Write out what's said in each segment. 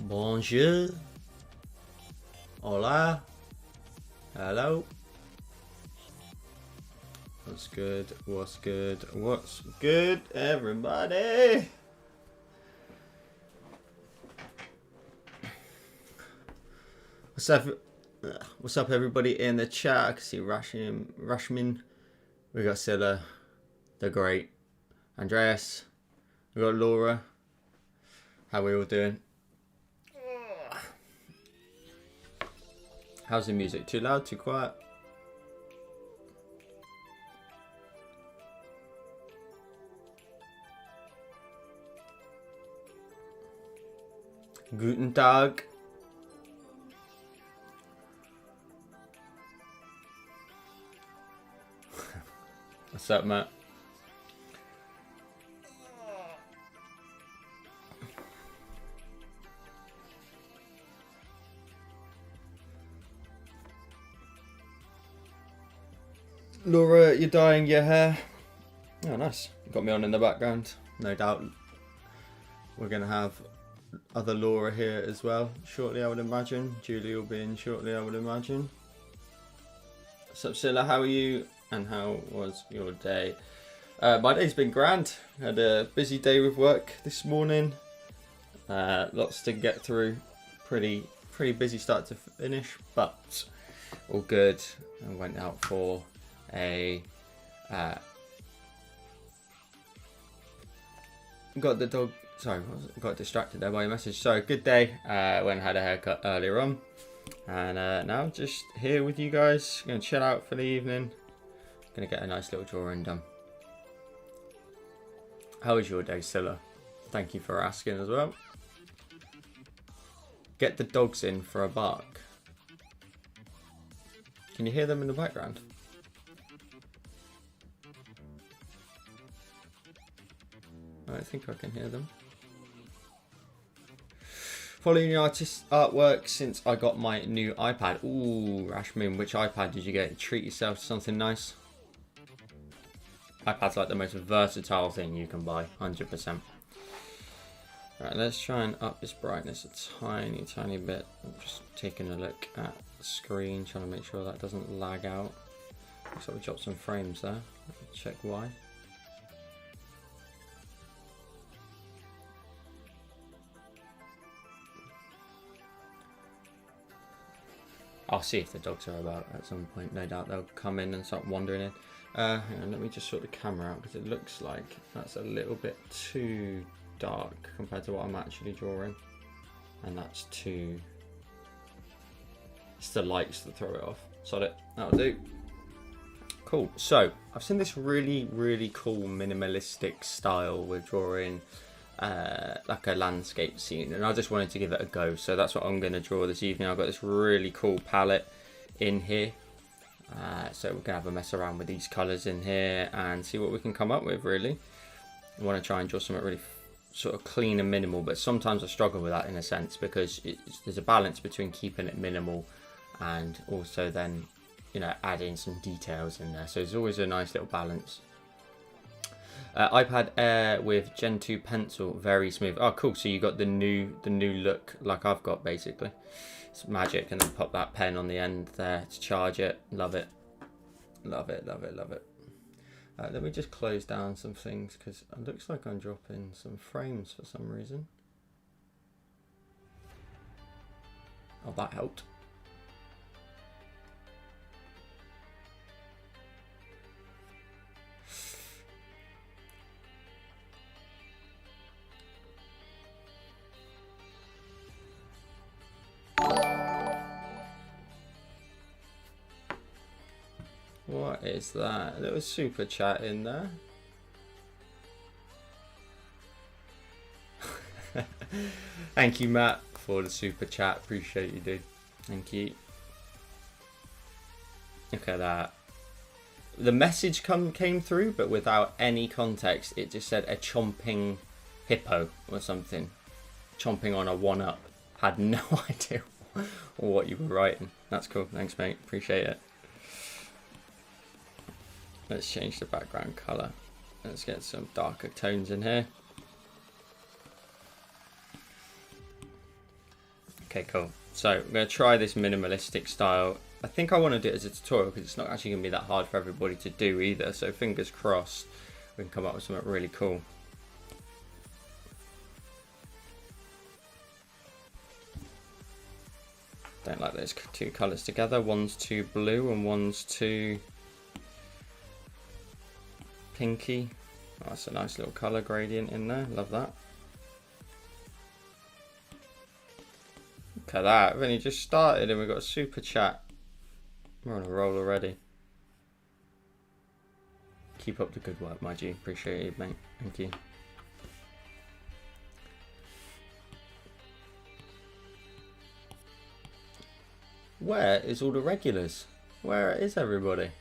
Bonjour. Hola. Hello. What's good? What's good? What's good, everybody? What's up? What's up, everybody in the chat? I can see Rashmin. We got Scylla, the Great, Andreas. We got Laura. How we all doing? How's the music? Too loud? Too quiet? Guten Tag. What's up, Matt? Laura, you're dyeing your hair. Oh, nice. You got me on in the background. No doubt we're going to have other Laura here as well shortly, I would imagine. Julie will be in shortly, I would imagine. What's up, Scylla? How are you? And how was your day? My day's been grand. Had a busy day with work this morning. Lots to get through. Pretty busy start to finish, but all good. I went out for a got the dog. Sorry, got distracted there by your message. Sorry, good day. Went and had a haircut earlier on, and now just here with you guys. Gonna chill out for the evening. Gonna get a nice little drawing done. How was your day, Scylla? Thank you for asking as well. Get the dogs in for a bark. Can you hear them in the background? I think I can hear them. Following the artist's artwork since I got my new iPad. Ooh, Rashmin, which iPad did you get? Treat yourself to something nice. iPad's like the most versatile thing you can buy, 100%. Right, let's try and up this brightness a tiny bit. I'm just taking a look at the screen, trying to make sure that doesn't lag out. Looks like we dropped some frames there. Check why. I'll see if the dogs are about at some point. No doubt they'll come in and start wandering in. Hang on, let me just sort the camera out because it looks like that's a little bit too dark compared to what I'm actually drawing. And that's too... It's the lights that throw it off. Sod it, that'll do. Cool, so I've seen this really cool minimalistic style with drawing like a landscape scene, and I just wanted to give it a go, so that's what I'm going to draw this evening. I've got this really cool palette in here, so we're going to have a mess around with these colours in here and see what we can come up with. Really, I want to try and draw something really sort of clean and minimal, but sometimes I struggle with that in a sense because there's a balance between keeping it minimal and also then, you know, adding some details in there, so there's always a nice little balance. iPad Air with Gen 2 pencil, very smooth. Oh, cool. So you got the new look like I've got, basically. It's magic, and then pop that pen on the end there to charge it. Love it. Love it, love it, love it. Let me just close down some things because it looks like I'm dropping some frames for some reason. Oh, that helped. What is that? There was super chat in there. Thank you, Matt, for the super chat. Appreciate you, dude. Thank you. Look at that. The message came through, but without any context. It just said a chomping hippo or something. Chomping on a one-up. Had no idea what you were writing. That's cool. Thanks, mate. Appreciate it. Let's change the background color. Let's get some darker tones in here. Okay, cool. So I'm going to try this minimalistic style. I think I want to do it as a tutorial because it's not actually going to be that hard for everybody to do either. So fingers crossed we can come up with something really cool. Don't like those two colours together. One's too blue and one's too pinky. Oh, that's a nice little colour gradient in there. Love that. Look at that. We've only just started and we've got a super chat. We're on a roll already. Keep up the good work, my G. Appreciate it, mate. Thank you. Where is all the regulars? Where is everybody? I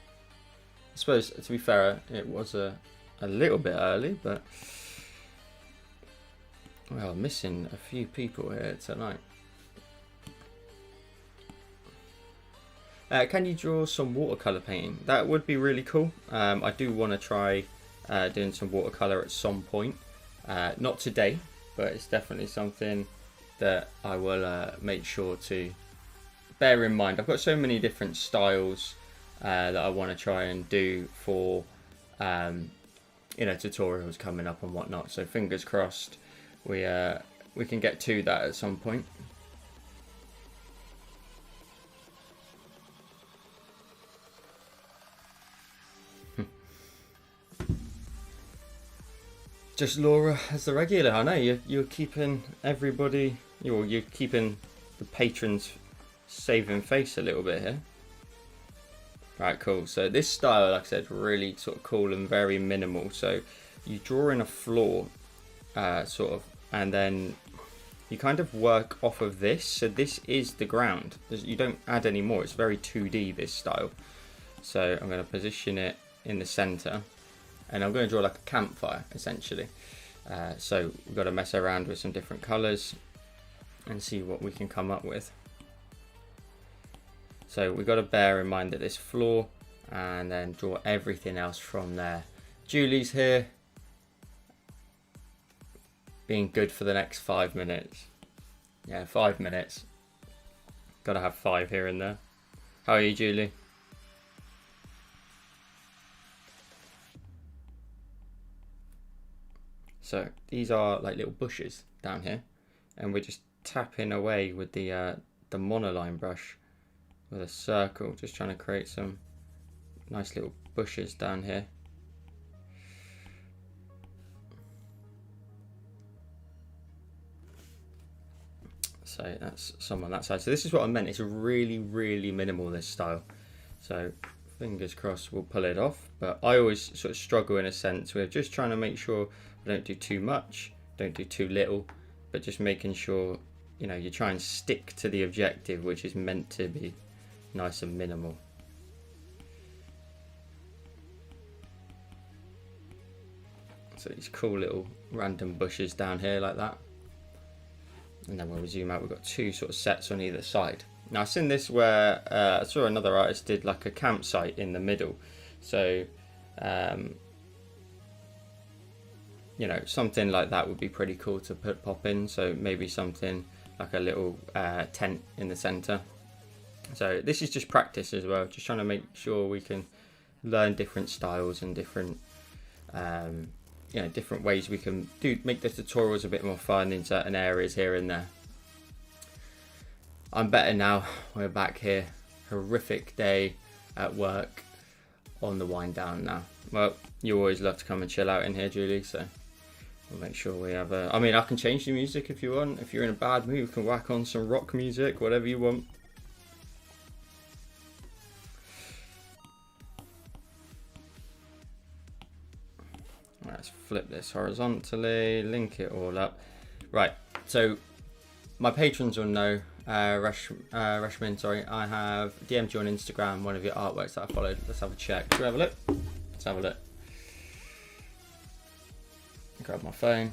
suppose, to be fair, it was a little bit early, but well, missing a few people here tonight. Can you draw some watercolor painting? That would be really cool. I do want to try doing some watercolor at some point. Not today, but it's definitely something that I will make sure to bear in mind. I've got so many different styles that I want to try and do for tutorials coming up and whatnot. So fingers crossed we can get to that at some point. Just Laura as the regular. I know you're keeping everybody. You're keeping the patrons saving face a little bit here. Right, cool. So this style, like I said, really sort of cool and very minimal. So you draw in a floor, sort of, and then you kind of work off of this. So this is the ground. You don't add any more. It's very 2D, this style. So I'm going to position it in the center. And I'm going to draw like a campfire, essentially. So we've got to mess around with some different colors and see what we can come up with. So we've got to bear in mind that this floor, and then draw everything else from there. Julie's here, being good for the next 5 minutes. Yeah, 5 minutes. Got to have 5 here and there. How are you, Julie? So these are like little bushes down here, and we're just tapping away with the monoline brush with a circle, just trying to create some nice little bushes down here. So that's some on that side. So this is what I meant. It's really, really minimal, this style. So fingers crossed we'll pull it off. But I always sort of struggle in a sense with just trying to make sure I don't do too much, don't do too little, but just making sure, you try and stick to the objective, which is meant to be nice and minimal. So these cool little random bushes down here like that. And then when we zoom out, we've got 2 sort of sets on either side. Now I've seen this where I saw another artist did like a campsite in the middle. So, something like that would be pretty cool to pop in. So maybe something like a little tent in the center. So this is just practice as well, just trying to make sure we can learn different styles and different different ways we can make the tutorials a bit more fun in certain areas here and there. I'm better now. We're back here. Horrific day at work, on the wind down now. Well, you always love to come and chill out in here, Julie, so we'll make sure we have I mean, I can change the music if you want. If you're in a bad mood, you can whack on some rock music, whatever you want. Let's flip this horizontally, link it all up. Right, so my patrons will know, Rashmin, sorry, I have DM'd you on Instagram, one of your artworks that I followed. Let's have a check. Should we have a look? Let's have a look. Grab my phone.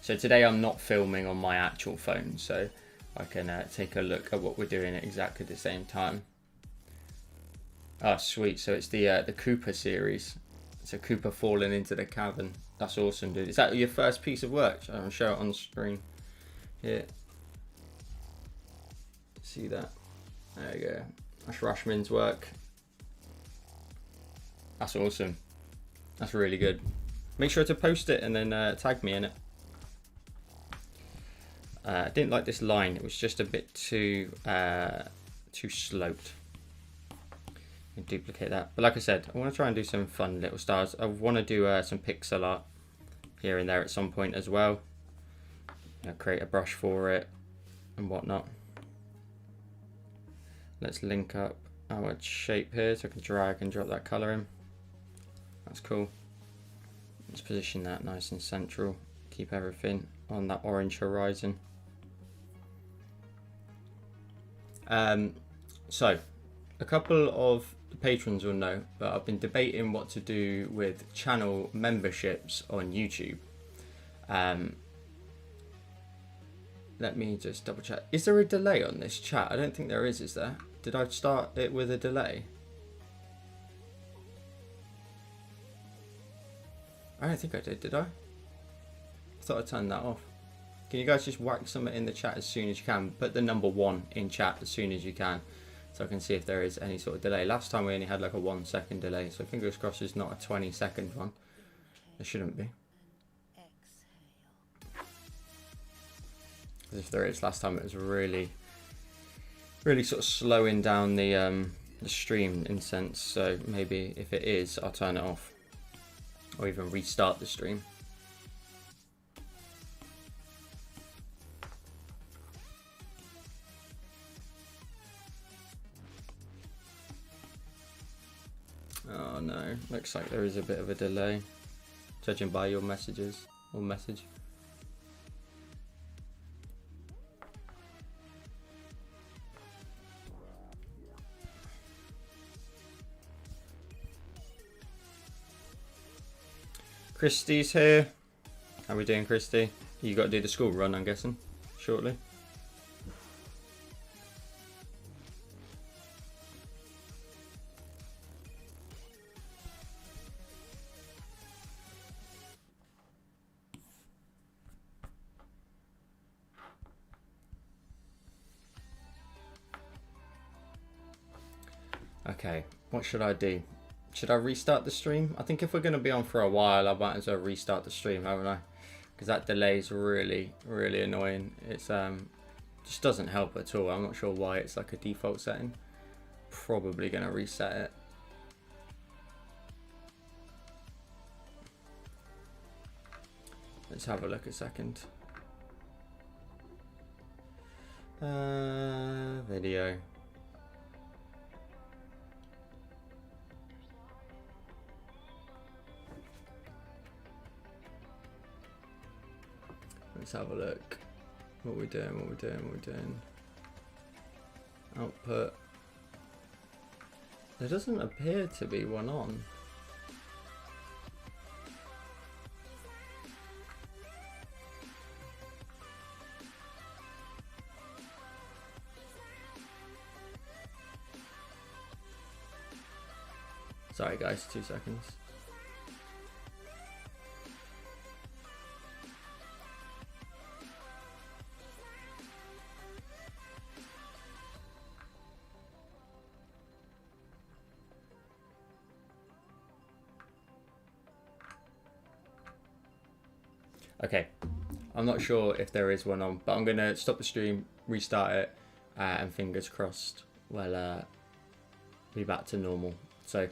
So today I'm not filming on my actual phone, so I can take a look at what we're doing at exactly the same time. Oh, sweet. So it's the Cooper series. So Cooper falling into the cavern. That's awesome, dude. Is that your first piece of work? I'll show it on the screen here. see that. There you go. That's Rashmin's work. That's awesome. That's really good. Make sure to post it and then tag me in it. I didn't like this line. It was just a bit too sloped. And duplicate that. But like I said, I want to try and do some fun little styles. I want to do some pixel art here and there at some point as well. Create a brush for it and whatnot. Let's link up our shape here so I can drag and drop that color in. That's cool. Let's position that nice and central. Keep everything on that orange horizon. So a couple of the patrons will know, but I've been debating what to do with channel memberships on YouTube. Let me just double check. Is there a delay on this chat? I don't think there is there? Did I start it with a delay? I don't think I did I? I thought I turned that off. Can you guys just whack something in the chat as soon as you can? Put the number 1 in chat as soon as you can, so I can see if there is any sort of delay. Last time we only had like a 1 second delay, so fingers crossed it's not a 20-second one. There shouldn't be. If there is, last time it was really sort of slowing down the stream in sense. So maybe if it is, I'll turn it off or even restart the stream. Oh no, looks like there is a bit of a delay, judging by your messages or message. Christy's here. How we doing, Christy? You got to do the school run, I'm guessing, shortly. Okay, what should I do? Should I restart the stream? I think if we're going to be on for a while, I might as well restart the stream, haven't I? Because that delay is really annoying. It's just doesn't help at all. I'm not sure why it's like a default setting. Probably going to reset it. Let's have a look a second. Video. Let's have a look. What we're doing. Output. There doesn't appear to be one on. Sorry guys, 2 seconds. Okay, I'm not sure if there is one on, but I'm gonna stop the stream, restart it, and fingers crossed we'll be back to normal. So